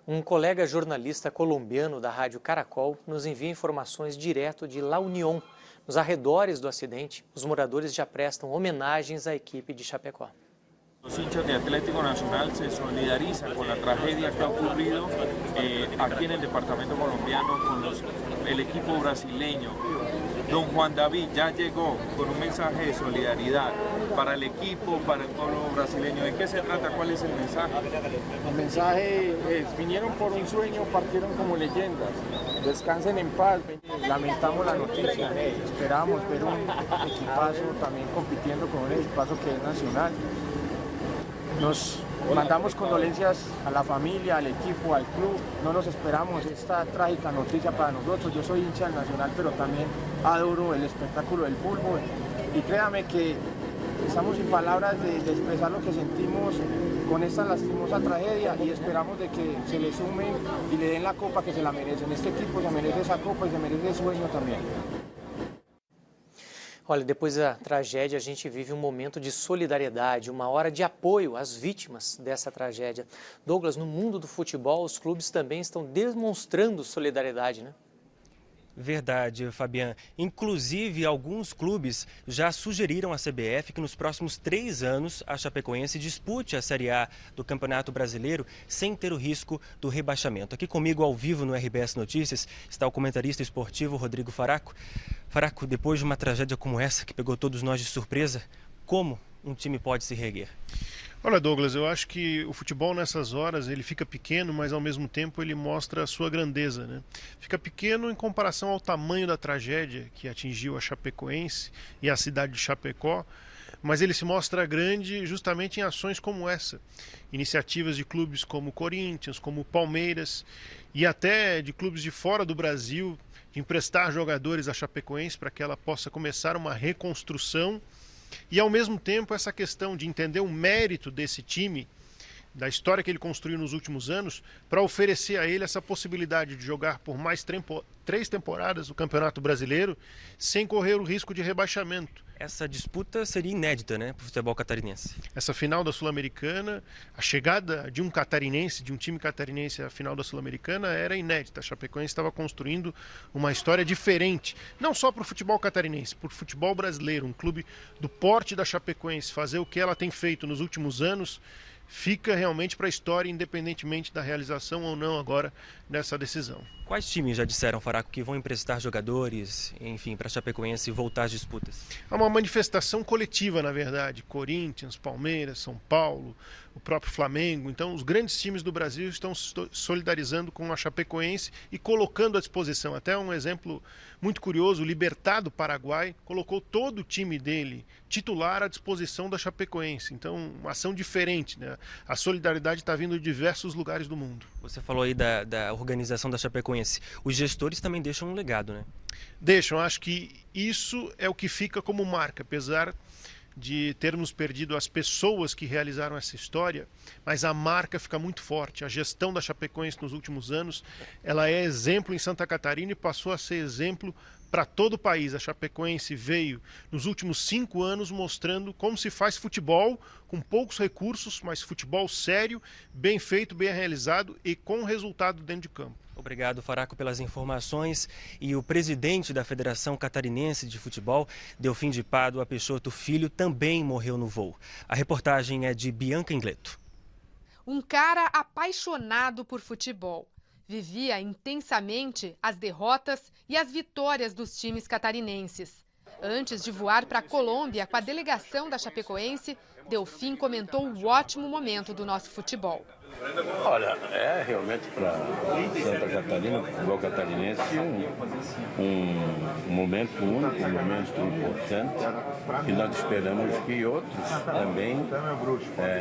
Um colega jornalista colombiano da Rádio Caracol nos envia informações direto de La Unión. Nos arredores do acidente, os moradores já prestam homenagens à equipe de Chapecó. Los hinchas de Atlético Nacional se solidarizan con la tragedia que ha ocurrido aquí en el departamento colombiano con el equipo brasileño. Don Juan David ya llegó con un mensaje de solidaridad para el equipo, para el pueblo brasileño. ¿De qué se trata? ¿Cuál es el mensaje? El mensaje es, vinieron por un sueño, partieron como leyendas. Descansen en paz. Lamentamos la noticia, esperamos ver un equipazo también compitiendo con un equipazo que es nacional. Nos mandamos condolencias a la familia, al equipo, al club. No nos esperamos esta trágica noticia para nosotros. Yo soy hincha del Nacional, pero también adoro el espectáculo del fútbol. Y créame que estamos sin palabras de expresar lo que sentimos con esta lastimosa tragedia y esperamos de que se le sumen y le den la copa que se la merecen. Este equipo se merece esa copa y se merece ese sueño también. Olha, depois da tragédia, a gente vive um momento de solidariedade, uma hora de apoio às vítimas dessa tragédia. Douglas, no mundo do futebol, os clubes também estão demonstrando solidariedade, né? Verdade, Fabian. Inclusive, alguns clubes já sugeriram à CBF que nos próximos 3 anos a Chapecoense dispute a Série A do Campeonato Brasileiro sem ter o risco do rebaixamento. Aqui comigo, ao vivo no RBS Notícias, está o comentarista esportivo Rodrigo Faraco. Faraco, depois de uma tragédia como essa, que pegou todos nós de surpresa, como um time pode se reerguer? Olha, Douglas, eu acho que o futebol nessas horas ele fica pequeno, mas ao mesmo tempo ele mostra a sua grandeza, né? Fica pequeno em comparação ao tamanho da tragédia que atingiu a Chapecoense e a cidade de Chapecó, mas ele se mostra grande justamente em ações como essa. Iniciativas de clubes como o Corinthians, como o Palmeiras e até de clubes de fora do Brasil, de emprestar jogadores à Chapecoense para que ela possa começar uma reconstrução. E ao mesmo tempo essa questão de entender o mérito desse time, da história que ele construiu nos últimos anos, para oferecer a ele essa possibilidade de jogar por mais 3 temporadas o Campeonato Brasileiro sem correr o risco de rebaixamento. Essa disputa seria inédita, né, para o futebol catarinense. Essa final da Sul-Americana, a chegada de um catarinense, de um time catarinense à final da Sul-Americana era inédita. A Chapecoense estava construindo uma história diferente, não só para o futebol catarinense, para o futebol brasileiro. Um clube do porte da Chapecoense fazer o que ela tem feito nos últimos anos fica realmente para a história, independentemente da realização ou não agora dessa decisão. Quais times já disseram, Faraco, que vão emprestar jogadores, enfim, para a Chapecoense voltar às disputas? Há uma manifestação coletiva, na verdade. Corinthians, Palmeiras, São Paulo, o próprio Flamengo. Então, os grandes times do Brasil estão se solidarizando com a Chapecoense e colocando à disposição. Até um exemplo muito curioso, o Libertad do Paraguai colocou todo o time dele titular à disposição da Chapecoense. Então, uma ação diferente, né? A solidariedade está vindo de diversos lugares do mundo. Você falou aí da organização da Chapecoense. Os gestores também deixam um legado, né? Deixam. Acho que isso é o que fica como marca, apesar de termos perdido as pessoas que realizaram essa história, mas a marca fica muito forte. A gestão da Chapecoense nos últimos anos, ela é exemplo em Santa Catarina e passou a ser exemplo para todo o país. A Chapecoense veio nos últimos 5 anos mostrando como se faz futebol com poucos recursos, mas futebol sério, bem feito, bem realizado e com resultado dentro de campo. Obrigado, Faraco, pelas informações. E o presidente da Federação Catarinense de Futebol, Delfim de Pádua Peixoto Filho, também morreu no voo. A reportagem é de Bianca Ingleto. Um cara apaixonado por futebol. Vivia intensamente as derrotas e as vitórias dos times catarinenses. Antes de voar para a Colômbia com a delegação da Chapecoense, Delfim comentou o ótimo momento do nosso futebol. Olha, é realmente para Santa Catarina, o futebol catarinense, um momento único, um momento importante, e nós esperamos que outros também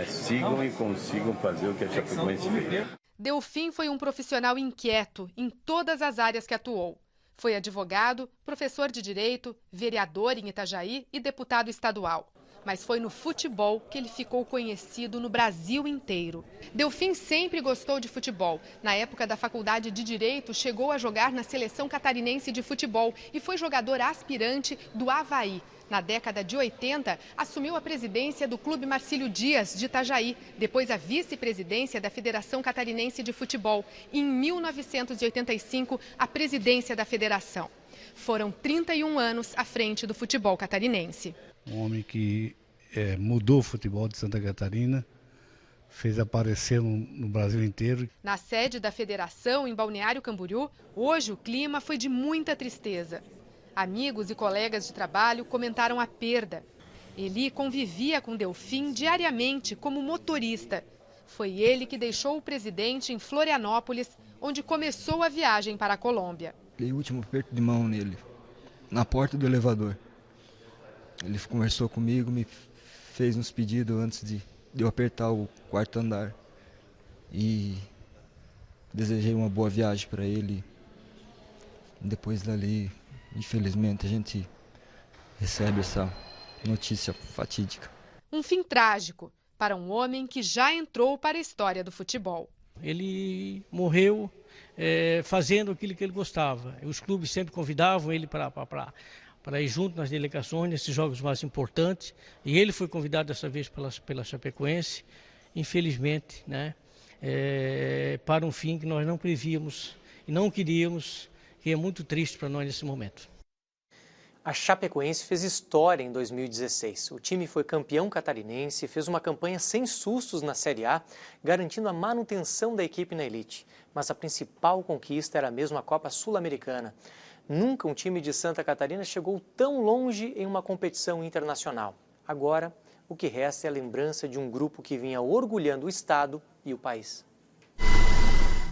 sigam e consigam fazer o que a Chapecoense fez. Delfim foi um profissional inquieto em todas as áreas que atuou. Foi advogado, professor de direito, vereador em Itajaí e deputado estadual. Mas foi no futebol que ele ficou conhecido no Brasil inteiro. Delfim sempre gostou de futebol. Na época da faculdade de Direito, chegou a jogar na seleção catarinense de futebol e foi jogador aspirante do Avaí. Na década de 80, assumiu a presidência do Clube Marcílio Dias, de Itajaí, depois a vice-presidência da Federação Catarinense de Futebol e, em 1985, a presidência da federação. Foram 31 anos à frente do futebol catarinense. Um homem que mudou o futebol de Santa Catarina, fez aparecer no Brasil inteiro. Na sede da federação, em Balneário Camboriú, hoje o clima foi de muita tristeza. Amigos e colegas de trabalho comentaram a perda. Eli convivia com Delfim diariamente como motorista. Foi ele que deixou o presidente em Florianópolis, onde começou a viagem para a Colômbia. Dei o último aperto de mão nele, na porta do elevador. Ele conversou comigo, me fez uns pedidos antes de eu apertar o quarto andar. E desejei uma boa viagem para ele. Depois dali, infelizmente, a gente recebe essa notícia fatídica. Um fim trágico para um homem que já entrou para a história do futebol. Ele morreu fazendo aquilo que ele gostava. Os clubes sempre convidavam ele para ir junto nas delegações, nesses jogos mais importantes. E ele foi convidado dessa vez pela Chapecoense, infelizmente, né, para um fim que nós não prevíamos e não queríamos, que é muito triste para nós nesse momento. A Chapecoense fez história em 2016. O time foi campeão catarinense e fez uma campanha sem sustos na Série A, garantindo a manutenção da equipe na elite. Mas a principal conquista era mesmo a Copa Sul-Americana. Nunca um time de Santa Catarina chegou tão longe em uma competição internacional. Agora, o que resta é a lembrança de um grupo que vinha orgulhando o estado e o país.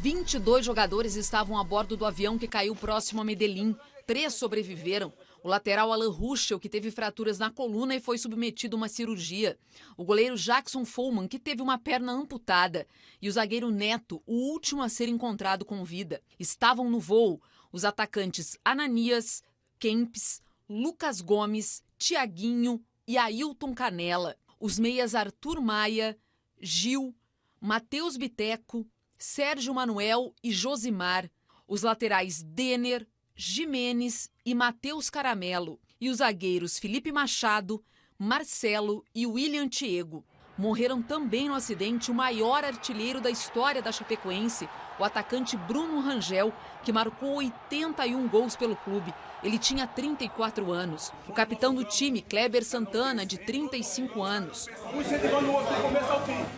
22 jogadores estavam a bordo do avião que caiu próximo a Medellín. 3 sobreviveram. O lateral Alan Ruschel, que teve fraturas na coluna e foi submetido a uma cirurgia. O goleiro Jackson Follman, que teve uma perna amputada. E o zagueiro Neto, o último a ser encontrado com vida. Estavam no voo os atacantes Ananias, Kempis, Lucas Gomes, Tiaguinho e Ailton Canela. Os meias Arthur Maia, Gil, Matheus Biteco, Sérgio Manuel e Josimar. Os laterais Denner, Jimenez e Matheus Caramelo. E os zagueiros Felipe Machado, Marcelo e William Tiego. Morreram também no acidente o maior artilheiro da história da Chapecoense, o atacante Bruno Rangel, que marcou 81 gols pelo clube. Ele tinha 34 anos. O capitão do time, Kleber Santana, de 35 anos.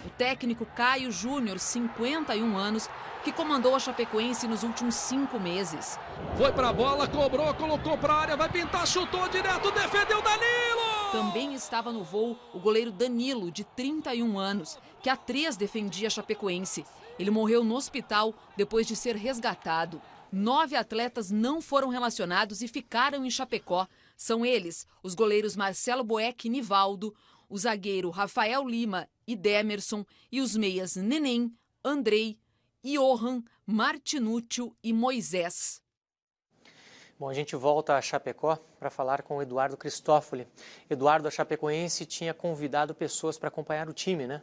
O técnico Caio Júnior, 51 anos, que comandou a Chapecoense nos últimos 5 meses. Foi pra bola, cobrou, colocou pra área, vai pintar, chutou direto, defendeu Danilo! Também estava no voo o goleiro Danilo, de 31 anos, que há 3 defendia a Chapecoense. Ele morreu no hospital depois de ser resgatado. 9 atletas não foram relacionados e ficaram em Chapecó. São eles os goleiros Marcelo Boeck e Nivaldo, o zagueiro Rafael Lima e Demerson e os meias Neném, Andrei, Johan, Martinúcio e Moisés. Bom, a gente volta a Chapecó para falar com o Eduardo Cristófoli. Eduardo, a Chapecoense tinha convidado pessoas para acompanhar o time, né?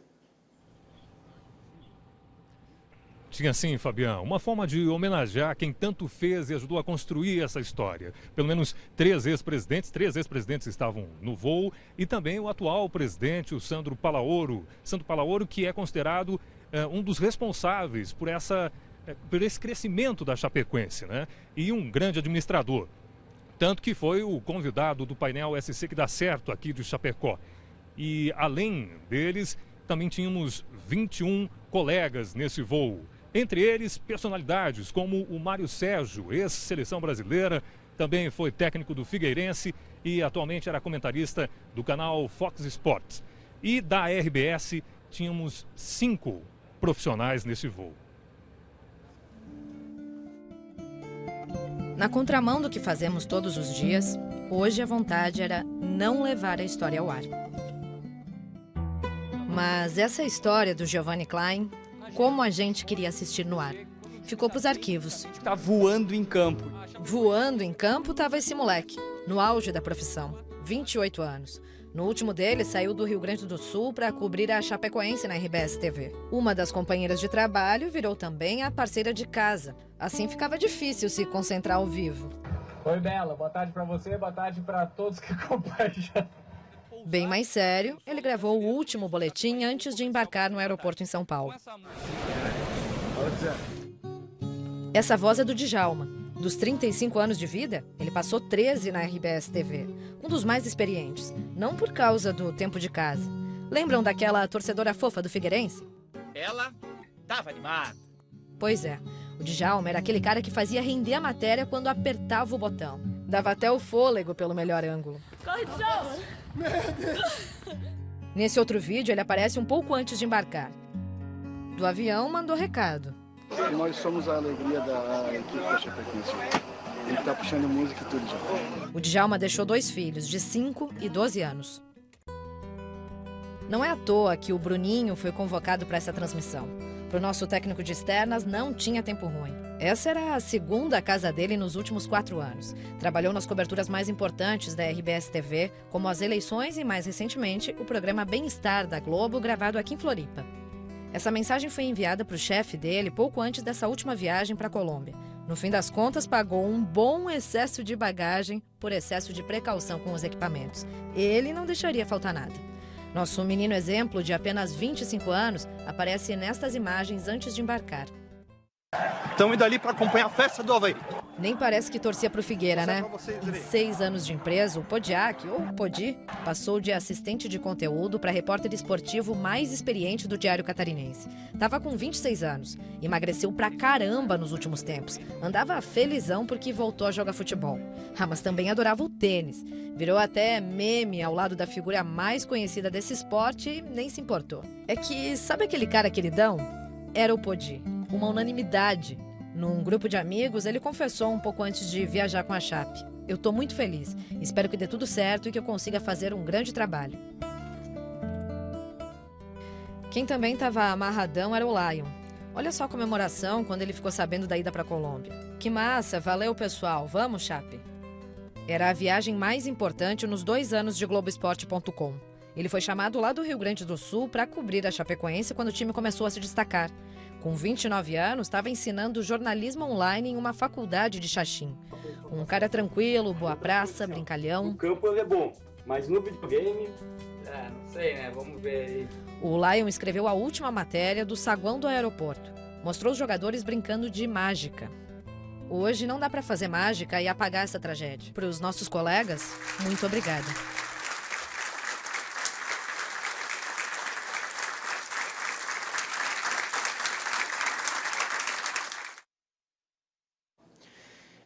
Tinha sim, Fabião, uma forma de homenagear quem tanto fez e ajudou a construir essa história. Pelo menos 3 ex-presidentes estavam no voo e também o atual presidente, o Sandro Palaoro. Sandro Palaoro, que é considerado um dos responsáveis por esse crescimento da Chapecoense, né? E um grande administrador. Tanto que foi o convidado do painel SC que dá certo aqui de Chapecó. E além deles, também tínhamos 21 colegas nesse voo. Entre eles, personalidades como o Mário Sérgio, ex-seleção brasileira, também foi técnico do Figueirense e atualmente era comentarista do canal Fox Sports. E da RBS, tínhamos 5 profissionais nesse voo. Na contramão do que fazemos todos os dias, hoje a vontade era não levar a história ao ar. Mas essa história do Giovanni Klein, como a gente queria assistir no ar, ficou para os arquivos. Tá voando em campo. Voando em campo estava esse moleque, no auge da profissão, 28 anos. No último dele, saiu do Rio Grande do Sul para cobrir a Chapecoense na RBS TV. Uma das companheiras de trabalho virou também a parceira de casa. Assim ficava difícil se concentrar ao vivo. Oi, Bela. Boa tarde para você, boa tarde para todos que acompanham. Bem mais sério, ele gravou o último boletim antes de embarcar no aeroporto em São Paulo. Essa voz é do Djalma. Dos 35 anos de vida, ele passou 13 na RBS TV. Um dos mais experientes, não por causa do tempo de casa. Lembram daquela torcedora fofa do Figueirense? Ela tava animada. Pois é, o Djalma era aquele cara que fazia render a matéria quando apertava o botão. Dava até o fôlego pelo melhor ângulo. Corre, Djalma! Nesse outro vídeo, ele aparece um pouco antes de embarcar. Do avião, mandou recado. E nós somos a alegria da equipe da Chapecoense. Ele está puxando música e tudo já. O Djalma deixou 2 filhos, de 5 e 12 anos. Não é à toa que o Bruninho foi convocado para essa transmissão. Para o nosso técnico de externas, não tinha tempo ruim. Essa era a segunda casa dele nos últimos 4 anos. Trabalhou nas coberturas mais importantes da RBS TV, como as eleições e, mais recentemente, o programa Bem-Estar da Globo, gravado aqui em Floripa. Essa mensagem foi enviada para o chefe dele pouco antes dessa última viagem para a Colômbia. No fim das contas, pagou um bom excesso de bagagem por excesso de precaução com os equipamentos. Ele não deixaria faltar nada. Nosso menino exemplo, de apenas 25 anos, aparece nestas imagens antes de embarcar. Estamos indo ali para acompanhar a festa do Avaí. Nem parece que torcia para o Figueira, né? Em 6 anos de empresa, o Podiak, ou Podi, passou de assistente de conteúdo para repórter esportivo mais experiente do Diário Catarinense. Tava com 26 anos, emagreceu pra caramba nos últimos tempos. Andava felizão porque voltou a jogar futebol. Mas também adorava o tênis. Virou até meme ao lado da figura mais conhecida desse esporte e nem se importou. É que, sabe aquele cara queridão? Era o Podi. Uma unanimidade. Num grupo de amigos, ele confessou um pouco antes de viajar com a Chape. Eu tô muito feliz. Espero que dê tudo certo e que eu consiga fazer um grande trabalho. Quem também estava amarradão era o Lion. Olha só a comemoração quando ele ficou sabendo da ida para a Colômbia. Que massa, valeu pessoal, vamos Chape. Era a viagem mais importante nos 2 anos de Globoesporte.com. Ele foi chamado lá do Rio Grande do Sul para cobrir a Chapecoense quando o time começou a se destacar. Com 29 anos, estava ensinando jornalismo online em uma faculdade de Xaxim. Um cara tranquilo, boa praça, brincalhão. O campo é bom, mas no videogame... não sei, né? Vamos ver aí. O Lion escreveu a última matéria do saguão do aeroporto. Mostrou os jogadores brincando de mágica. Hoje não dá para fazer mágica e apagar essa tragédia. Para os nossos colegas, muito obrigada.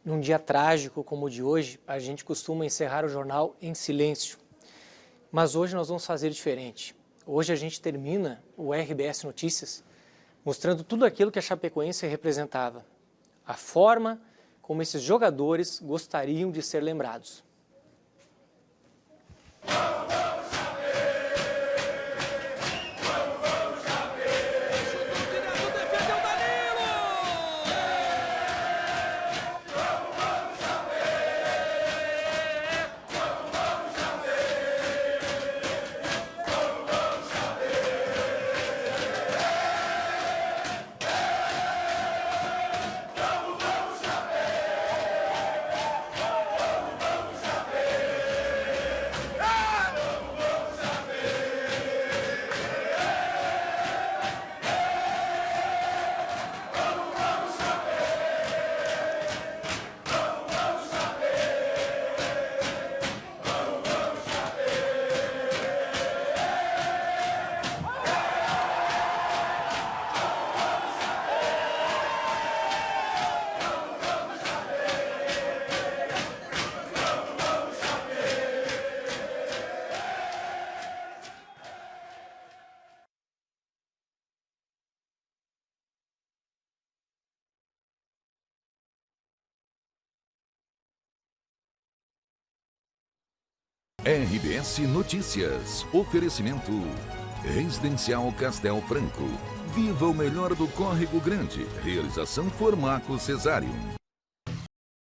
Num dia trágico como o de hoje, a gente costuma encerrar o jornal em silêncio. Mas hoje nós vamos fazer diferente. Hoje a gente termina o RBS Notícias mostrando tudo aquilo que a Chapecoense representava. A forma como esses jogadores gostariam de ser lembrados. RBS Notícias. Oferecimento Residencial Castel Franco. Viva o melhor do Córrego Grande. Realização Formaco Cesário.